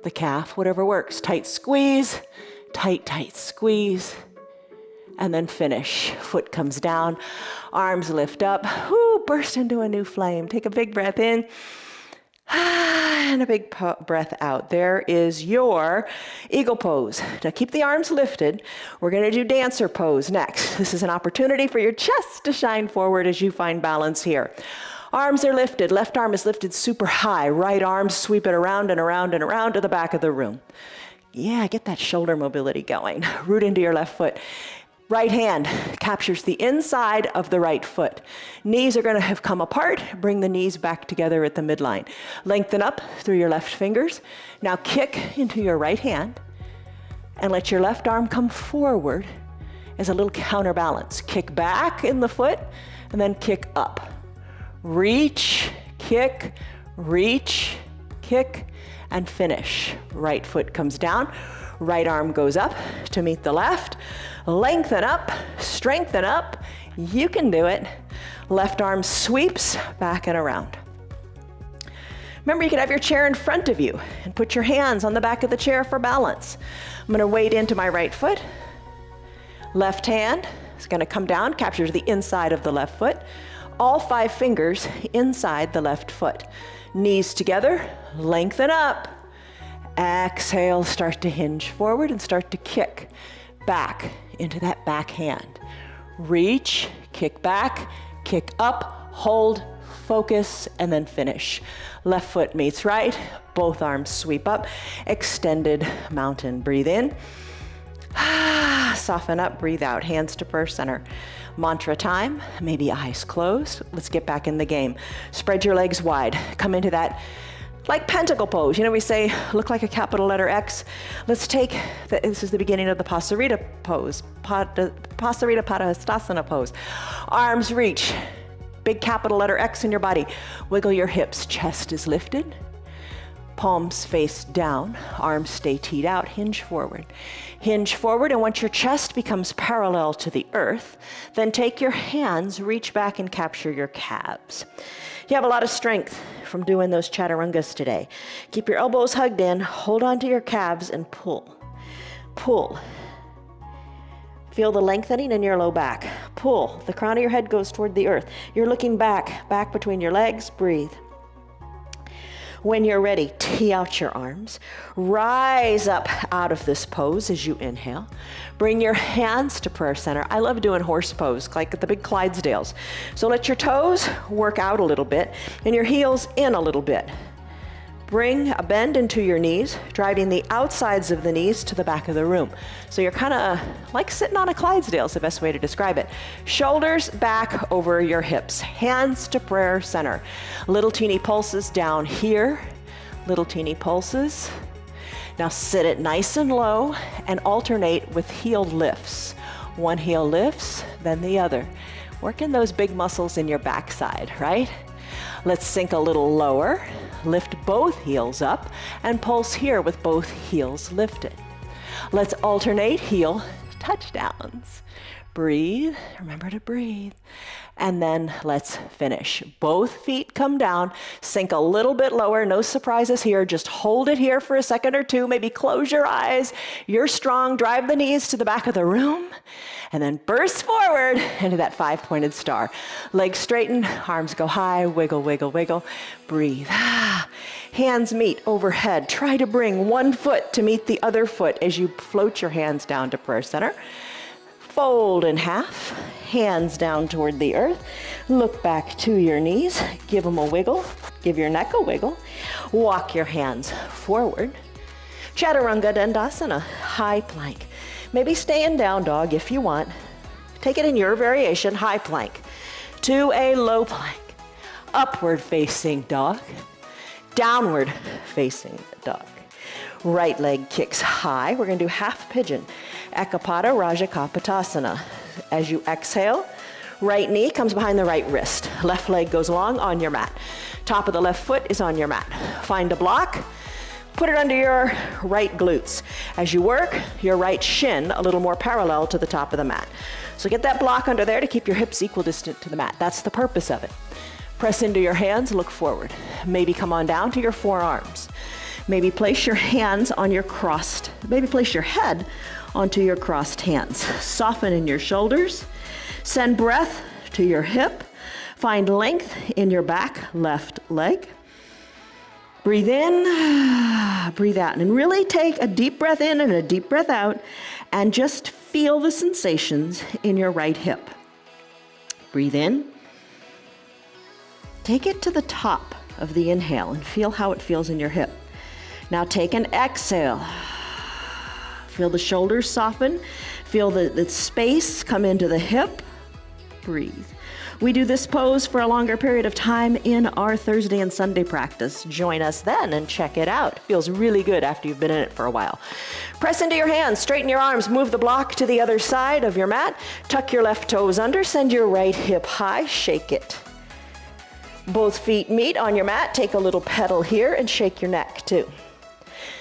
the calf, whatever works. Tight squeeze, tight, tight squeeze, and then finish. Foot comes down, arms lift up, burst into a new flame. Take a big breath in, and a big breath out. There is your eagle pose. Now keep the arms lifted. We're gonna do dancer pose next. This is an opportunity for your chest to shine forward as you find balance here. Arms are lifted, left arm is lifted super high. Right arm, sweep it around and around and around to the back of the room. Yeah, get that shoulder mobility going. Root into your left foot. Right hand captures the inside of the right foot. Knees are gonna have come apart. Bring the knees back together at the midline. Lengthen up through your left fingers. Now kick into your right hand and let your left arm come forward as a little counterbalance. Kick back in the foot and then kick up. Reach, kick, and finish. Right foot comes down, right arm goes up to meet the left. Lengthen up, strengthen up. You can do it. Left arm sweeps back and around. Remember, you can have your chair in front of you and put your hands on the back of the chair for balance. I'm gonna wade into my right foot. Left hand is gonna come down, capture the inside of the left foot. All 5 fingers inside the left foot. Knees together, lengthen up. Exhale, start to hinge forward and start to kick back into that back hand. Reach, kick back, kick up, hold, focus, and then finish. Left foot meets right, both arms sweep up, extended mountain. Breathe in, soften up, breathe out, hands to prayer center. Mantra time, maybe eyes closed. Let's get back in the game. Spread your legs wide, come into that like pentacle pose. You know, we say, look like a capital letter X. Let's take, this is the beginning of the Pasarita pose, Pasarita Padahastasana pose. Arms reach, big capital letter X in your body. Wiggle your hips, chest is lifted. Palms face down, arms stay teed out, hinge forward. Hinge forward, and once your chest becomes parallel to the earth, then take your hands, reach back and capture your calves. You have a lot of strength from doing those chaturangas today. Keep your elbows hugged in, hold on to your calves and pull. Pull. Feel the lengthening in your low back. Pull. The crown of your head goes toward the earth. You're looking back between your legs, breathe. When you're ready, tee out your arms. Rise up out of this pose as you inhale. Bring your hands to prayer center. I love doing horse pose, like at the big Clydesdales. So let your toes work out a little bit and your heels in a little bit. Bring a bend into your knees, driving the outsides of the knees to the back of the room. So you're kind of like sitting on a Clydesdale is the best way to describe it. Shoulders back over your hips, hands to prayer center. Little teeny pulses down here, little teeny pulses. Now sit it nice and low and alternate with heel lifts. One heel lifts, then the other. Working those big muscles in your backside, right? Let's sink a little lower, lift both heels up, and pulse here with both heels lifted. Let's alternate heel touchdowns. Breathe, remember to breathe. And then let's finish. Both feet come down, sink a little bit lower, no surprises here. Just hold it here for a second or two, maybe close your eyes. You're strong, drive the knees to the back of the room, and then burst forward into that 5-pointed star. Legs straighten, arms go high, wiggle, wiggle, wiggle. Breathe. Hands meet overhead. Try to bring one foot to meet the other foot as you float your hands down to prayer center. Fold in half, hands down toward the earth. Look back to your knees, give them a wiggle, give your neck a wiggle. Walk your hands forward. Chaturanga Dandasana, high plank. Maybe stay in down dog if you want. Take it in your variation, high plank to a low plank. Upward facing dog, downward facing dog. Right leg kicks high. We're going to do half pigeon. Ekapada Rajakapotasana. As you exhale, right knee comes behind the right wrist. Left leg goes long on your mat. Top of the left foot is on your mat. Find a block. Put it under your right glutes. As you work, your right shin a little more parallel to the top of the mat. So get that block under there to keep your hips equidistant to the mat. That's the purpose of it. Press into your hands, look forward. Maybe come on down to your forearms. Maybe place your hands on your crossed, maybe place your head onto your crossed hands. Soften in your shoulders. Send breath to your hip. Find length in your back left leg. Breathe in, breathe out, and really take a deep breath in and a deep breath out, and just feel the sensations in your right hip. Breathe in. Take it to the top of the inhale and feel how it feels in your hip. Now take an exhale. Feel the shoulders soften. Feel the space come into the hip. Breathe. We do this pose for a longer period of time in our Thursday and Sunday practice. Join us then and check it out. Feels really good after you've been in it for a while. Press into your hands, straighten your arms, move the block to the other side of your mat. Tuck your left toes under, send your right hip high, shake it. Both feet meet on your mat. Take a little pedal here and shake your neck too.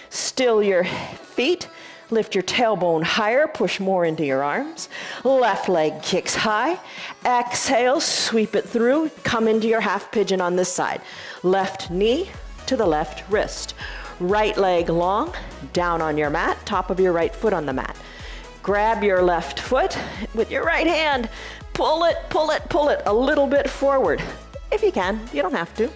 Still your feet. Lift your tailbone higher, push more into your arms. Left leg kicks high. Exhale, sweep it through. Come into your half pigeon on this side. Left knee to the left wrist. Right leg long, down on your mat, top of your right foot on the mat. Grab your left foot with your right hand. Pull it, pull it, pull it a little bit forward. If you can, you don't have to.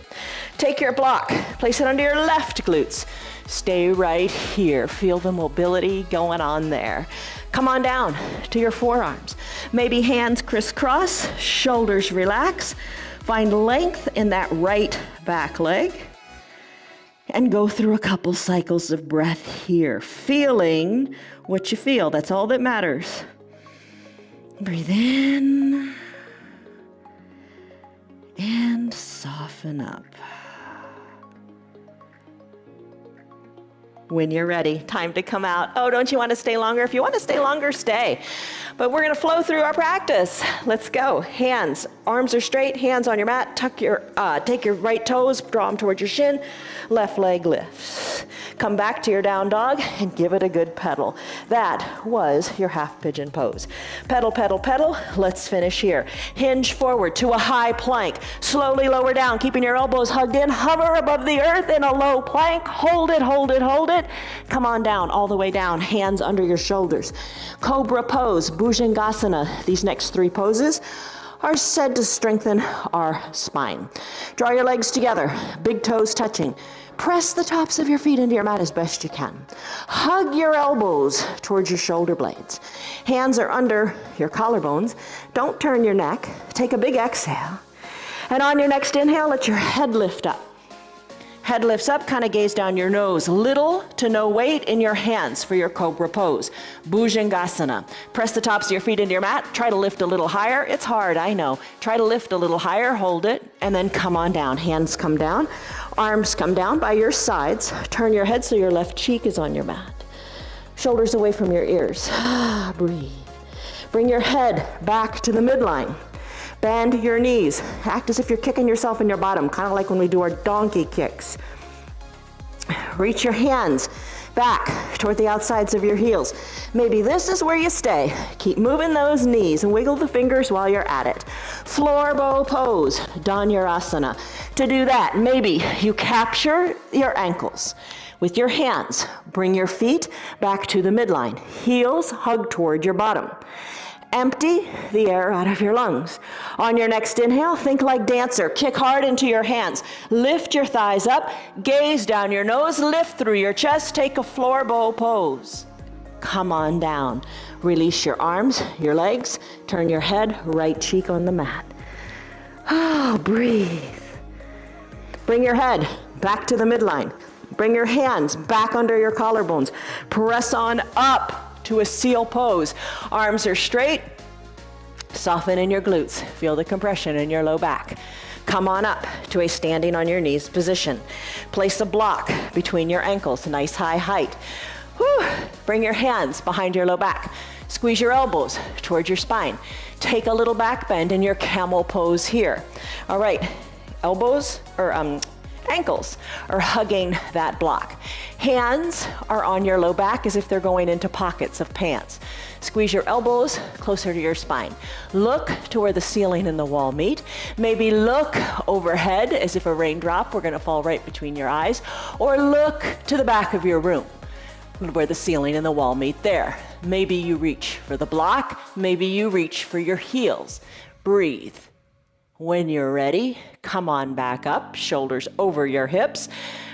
Take your block, place it under your left glutes. Stay right here. Feel the mobility going on there. Come on down to your forearms. Maybe hands crisscross, shoulders relax. Find length in that right back leg. And go through a couple cycles of breath here. Feeling what you feel. That's all that matters. Breathe in. And soften up. When you're ready, time to come out. Oh, don't you want to stay longer? If you want to stay longer, stay. But we're going to flow through our practice. Let's go. Hands, arms are straight, hands on your mat. Take your right toes, draw them towards your shin. Left leg lifts. Come back to your down dog and give it a good pedal. That was your half pigeon pose. Pedal, pedal, pedal. Let's finish here. Hinge forward to a high plank. Slowly lower down, keeping your elbows hugged in. Hover above the earth in a low plank. Hold it, hold it, hold it. Come on down, all the way down. Hands under your shoulders. Cobra pose, Bhujangasana. These next three poses are said to strengthen our spine. Draw your legs together, big toes touching. Press the tops of your feet into your mat as best you can. Hug your elbows towards your shoulder blades. Hands are under your collarbones. Don't turn your neck. Take a big exhale. And on your next inhale, let your head lift up. Head lifts up, kind of gaze down your nose. Little to no weight in your hands for your cobra pose. Bhujangasana. Press the tops of your feet into your mat. Try to lift a little higher. It's hard, I know. Try to lift a little higher, hold it, and then come on down. Hands come down. Arms come down by your sides. Turn your head so your left cheek is on your mat. Shoulders away from your ears. Breathe. Bring your head back to the midline. Bend your knees. Act as if you're kicking yourself in your bottom, kind of like when we do our donkey kicks. Reach your hands back toward the outsides of your heels. Maybe this is where you stay. Keep moving those knees and wiggle the fingers while you're at it. Floor bow pose, Dhanurasana. To do that, maybe you capture your ankles with your hands. Bring your feet back to the midline. Heels hug toward your bottom. Empty the air out of your lungs. On your next inhale, think like dancer. Kick hard into your hands. Lift your thighs up. Gaze down your nose. Lift through your chest. Take a floor bow pose. Come on down. Release your arms, your legs. Turn your head, right cheek on the mat. Oh, breathe. Bring your head back to the midline. Bring your hands back under your collarbones. Press on up to a seal pose. Arms are straight. Soften in your glutes. Feel the compression in your low back. Come on up to a standing on your knees position. Place a block between your ankles, nice high height. Whew. Bring your hands behind your low back. Squeeze your elbows towards your spine. Take a little back bend in your camel pose here. All right, ankles are hugging that block. Hands are on your low back as if they're going into pockets of pants. Squeeze your elbows closer to your spine. Look to where the ceiling and the wall meet. Maybe look overhead as if a raindrop were gonna fall right between your eyes, or look to the back of your room where the ceiling and the wall meet there. Maybe you reach for the block, maybe you reach for your heels. Breathe. When you're ready, come on back up, shoulders over your hips.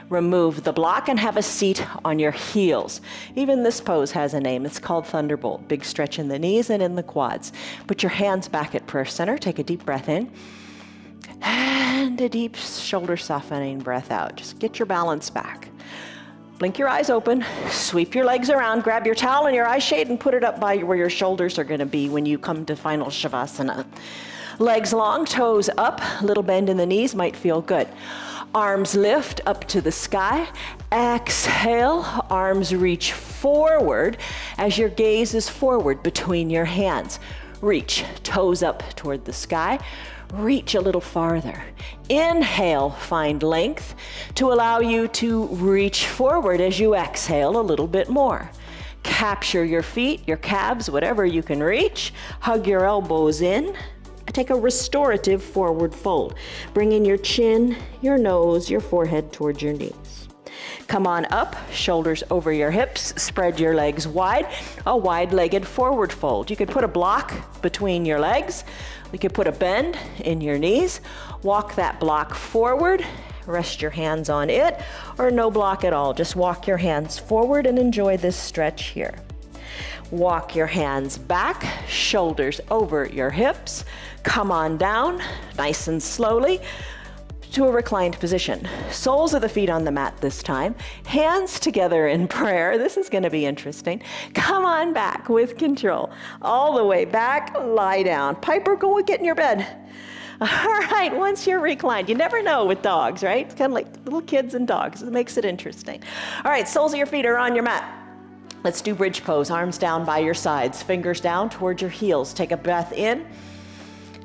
Remove the block and have a seat on your heels. Even this pose has a name. It's called Thunderbolt. Big stretch in the knees and in the quads. Put your hands back at prayer center. Take a deep breath in. And a deep shoulder softening breath out. Just get your balance back. Blink your eyes open, sweep your legs around, grab your towel and your eye shade and put it up by where your shoulders are gonna be when you come to final Shavasana. Legs long, toes up, little bend in the knees might feel good. Arms lift up to the sky. Exhale, arms reach forward as your gaze is forward between your hands. Reach, toes up toward the sky. Reach a little farther. Inhale, find length to allow you to reach forward as you exhale a little bit more. Capture your feet, your calves, whatever you can reach. Hug your elbows in. Take a restorative forward fold. Bring in your chin, your nose, your forehead towards your knees. Come on up, shoulders over your hips, spread your legs wide, a wide-legged forward fold. You could put a block between your legs. You could put a bend in your knees. Walk that block forward, rest your hands on it, or no block at all. Just walk your hands forward and enjoy this stretch here. Walk your hands back, shoulders over your hips. Come on down, nice and slowly, to a reclined position. Soles of the feet on the mat this time. Hands together in prayer. This is going to be interesting. Come on back with control. All the way back, lie down. Piper, go and get in your bed. All right, once you're reclined, you never know with dogs, right? It's kind of like little kids and dogs. It makes it interesting. All right, soles of your feet are on your mat. Let's do bridge pose. Arms down by your sides, fingers down towards your heels. Take a breath in.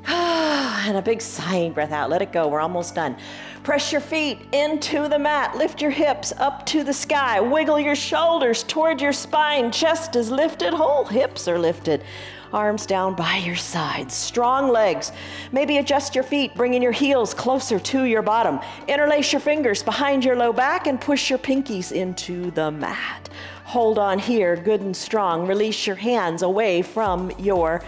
And a big sighing breath out. Let it go. We're almost done. Press your feet into the mat. Lift your hips up to the sky. Wiggle your shoulders toward your spine. Chest is lifted. Whole hips are lifted. Arms down by your sides. Strong legs. Maybe adjust your feet, bringing your heels closer to your bottom. Interlace your fingers behind your low back and push your pinkies into the mat. Hold on here, good and strong. Release your hands away from your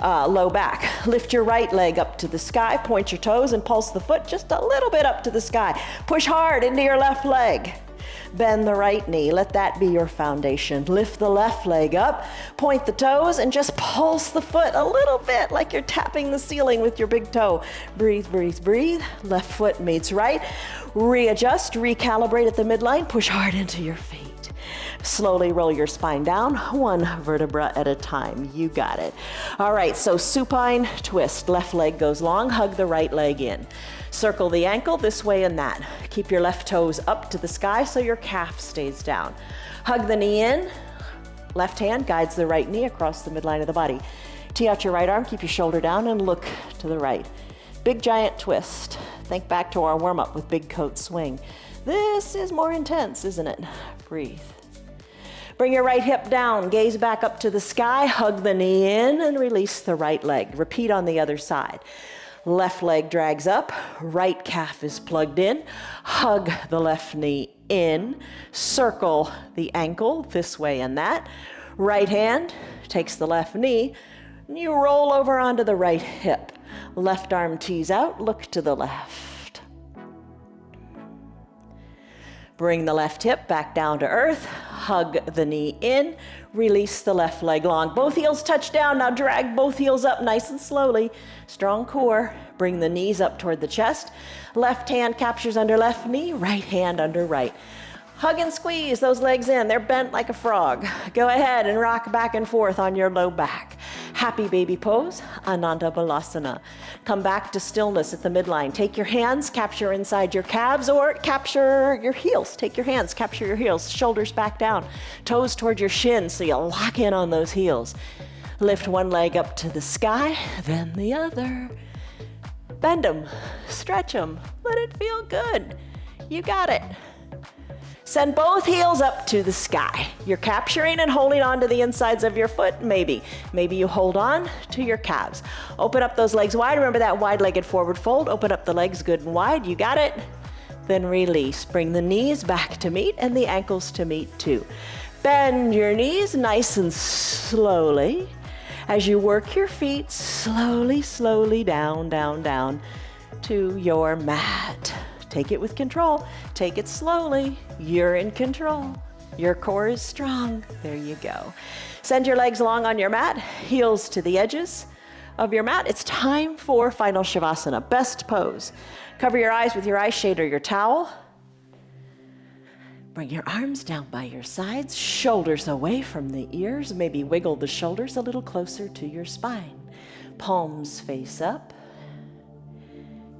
low back. Lift your right leg up to the sky, point your toes and pulse the foot just a little bit up to the sky. Push hard into your left leg. Bend the right knee, let that be your foundation. Lift the left leg up, point the toes and just pulse the foot a little bit like you're tapping the ceiling with your big toe. Breathe, breathe, breathe. Left foot meets right. Readjust, recalibrate at the midline, push hard into your feet. Slowly roll your spine down, one vertebra at a time. You got it. All right, so supine twist. Left leg goes long, hug the right leg in. Circle the ankle this way and that. Keep your left toes up to the sky so your calf stays down. Hug the knee in. Left hand guides the right knee across the midline of the body. Tee out your right arm, keep your shoulder down and look to the right. Big giant twist. Think back to our warm-up with big coat swing. This is more intense, isn't it? Breathe. Bring your right hip down, gaze back up to the sky, hug the knee in and release the right leg. Repeat on the other side. Left leg drags up, right calf is plugged in, hug the left knee in, circle the ankle this way and that. Right hand takes the left knee, and you roll over onto the right hip. Left arm tees out, look to the left. Bring the left hip back down to earth, hug the knee in, release the left leg long. Both heels touch down, now drag both heels up nice and slowly. Strong core, bring the knees up toward the chest. Left hand captures under left knee, right hand under right. Hug and squeeze those legs in, they're bent like a frog. Go ahead and rock back and forth on your low back. Happy baby pose, Ananda Balasana. Come back to stillness at the midline. Take your hands, capture inside your calves, or capture your heels. Take your hands, capture your heels, shoulders back down, toes toward your shins so you lock in on those heels. Lift one leg up to the sky, then the other. Bend them, stretch them, let it feel good. You got it. Send both heels up to the sky. You're capturing and holding on to the insides of your foot, maybe. Maybe you hold on to your calves. Open up those legs wide. Remember that wide-legged forward fold. Open up the legs good and wide. You got it. Then release. Bring the knees back to meet and the ankles to meet too. Bend your knees nice and slowly. As you work your feet slowly, slowly down, down, down to your mat. Take it with control. Take it slowly. You're in control. Your core is strong. There you go. Send your legs long on your mat, heels to the edges of your mat. It's time for final Shavasana, best pose. Cover your eyes with your eye shade or your towel. Bring your arms down by your sides, shoulders away from the ears. Maybe wiggle the shoulders a little closer to your spine. Palms face up.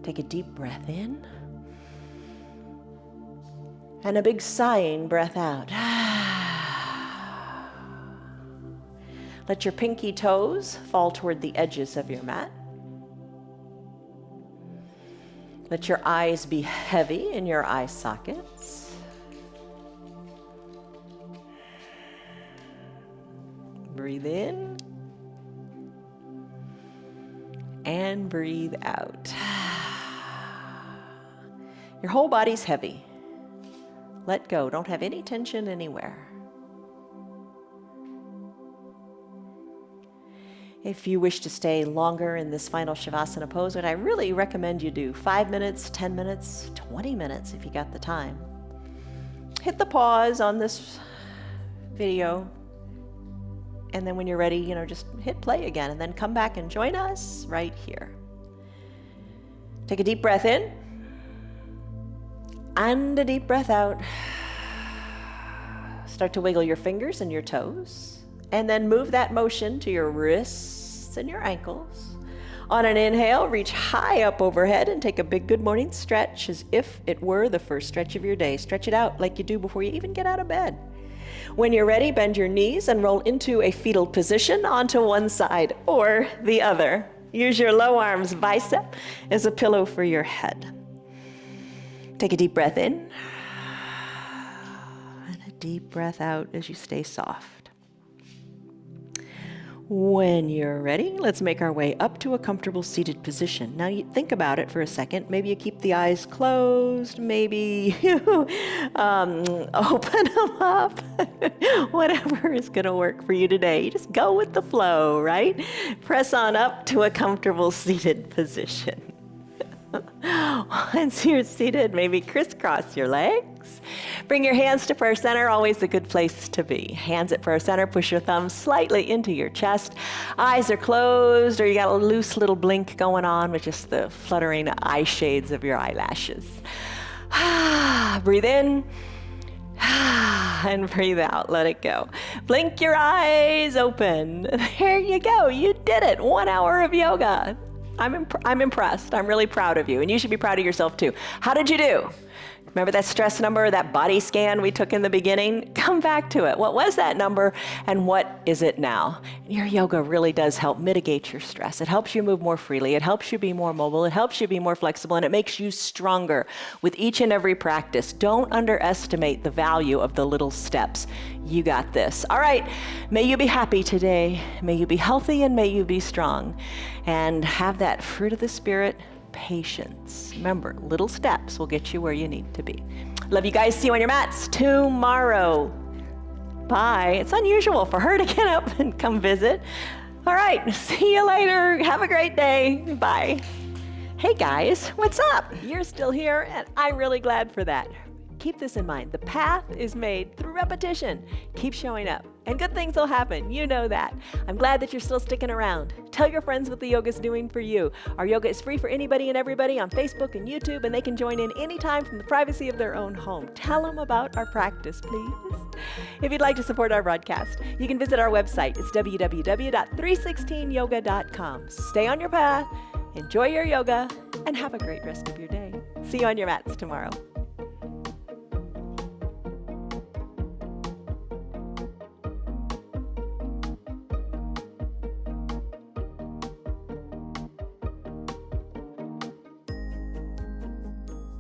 Take a deep breath in. And a big sighing breath out. Let your pinky toes fall toward the edges of your mat. Let your eyes be heavy in your eye sockets. Breathe in and breathe out. Your whole body's heavy. Let go. Don't have any tension anywhere. If you wish to stay longer in this final Shavasana pose, what I really recommend you do, 5 minutes, 10 minutes, 20 minutes if you got the time. Hit the pause on this video, and then when you're ready, just hit play again, and then come back and join us right here. Take a deep breath in. And a deep breath out. Start to wiggle your fingers and your toes. And then move that motion to your wrists and your ankles. On an inhale, reach high up overhead and take a big good morning stretch as if it were the first stretch of your day. Stretch it out like you do before you even get out of bed. When you're ready, bend your knees and roll into a fetal position onto one side or the other. Use your low arms bicep as a pillow for your head. Take a deep breath in and a deep breath out as you stay soft. When you're ready, let's make our way up to a comfortable seated position. Now you think about it for a second. Maybe you keep the eyes closed. Maybe you open them up. Whatever is going to work for you today. You just go with the flow, right? Press on up to a comfortable seated position. Once you're seated, maybe crisscross your legs. Bring your hands to prayer center, always a good place to be. Hands at prayer center, push your thumbs slightly into your chest. Eyes are closed, or you got a loose little blink going on with just the fluttering eye shades of your eyelashes. Breathe in. And breathe out, let it go. Blink your eyes open. There you go, you did it. 1 hour of yoga. I'm impressed. I'm really proud of you, and you should be proud of yourself too. How did you do? Remember that stress number, that body scan we took in the beginning? Come back to it. What was that number and what is it now? Your yoga really does help mitigate your stress. It helps you move more freely. It helps you be more mobile. It helps you be more flexible, and it makes you stronger with each and every practice. Don't underestimate the value of the little steps. You got this. All right, may you be happy today. May you be healthy and may you be strong. And have that fruit of the Spirit, patience. Remember, little steps will get you where you need to be. Love you guys. See you on your mats tomorrow. Bye. It's unusual for her to get up and come visit. All right. See you later. Have a great day. Bye. Hey guys, what's up? You're still here and I'm really glad for that. Keep this in mind. The path is made through repetition. Keep showing up and good things will happen. You know that. I'm glad that you're still sticking around. Tell your friends what the yoga's doing for you. Our yoga is free for anybody and everybody on Facebook and YouTube, and they can join in anytime from the privacy of their own home. Tell them about our practice, please. If you'd like to support our broadcast, you can visit our website. It's www.316yoga.com. Stay on your path, enjoy your yoga, and have a great rest of your day. See you on your mats tomorrow.